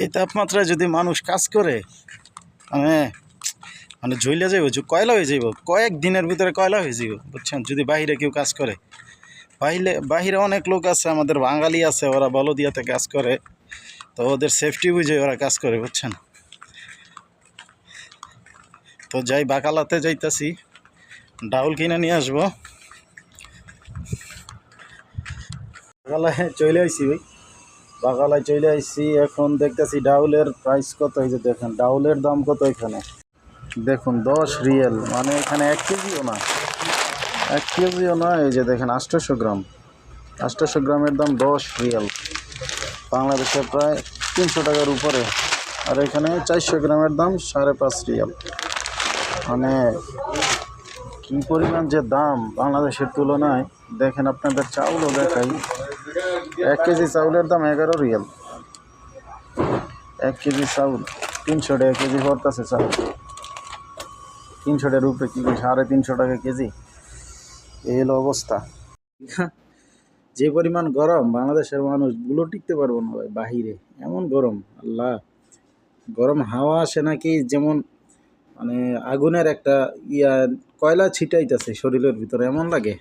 এই তাপমাত্রায় যদি মানুষ কাজ করে মানে মানে ঝইলে যাইব, কয়লা হয়ে যাইব, কয়েক দিনের ভিতরে কয়লা হয়ে যাইব, বুঝছেন? যদি বাহিরে কেউ কাজ করে, বাহিরে অনেক লোক আছে, আমাদের বাঙালি আছে, ওরা বলদিয়াতে কাজ করে, তো ওদের সেফটি বুঝে ওরা কাজ করে, বুঝছেন? তো যাই, বাকালাতে যাইতাছি, ডাউল কিনে নিয়ে আসবো। বাকালায় চলে আইসি ভাই, বাকালায় চলে আইসি। এখন দেখতেছি ডাউলের প্রাইস কত হয়েছে। দেখেন ডাউলের দাম কত এখানে, দেখুন 10 রিয়েল, মানে এখানে 1 কেজিও না, 1 কেজিও না। এই যে দেখেন 800 গ্রাম, 800 গ্রামের দাম 10 রিয়াল, বাংলাদেশে প্রায় 300 টাকার উপরে। আর এখানে 400 গ্রামের দাম 5.5 রিয়াল। মানে কী পরিমাণ যে দাম বাংলাদেশের তুলনায়। দেখেন আপনাদের চাউলও দেখাই, 1 কেজি চাউলের দাম 11 রিয়াল। 1 কেজি চাউল 300 টাকা কেজি পড়তেছে। চাউল 300 টাকার উপরে, কি 350 টাকা কেজি, এই হলো অবস্থা। যে পরিমাণ গরম, বাংলাদেশের মানুষগুলো টিকতে পারবো না ভাই, বাহিরে এমন গরম। আল্লাহ, গরম হাওয়া আসে নাকি, যেমন মানে আগুনের একটা কয়লা ছিটাইতেছে শরীরের ভিতরে, এমন লাগে।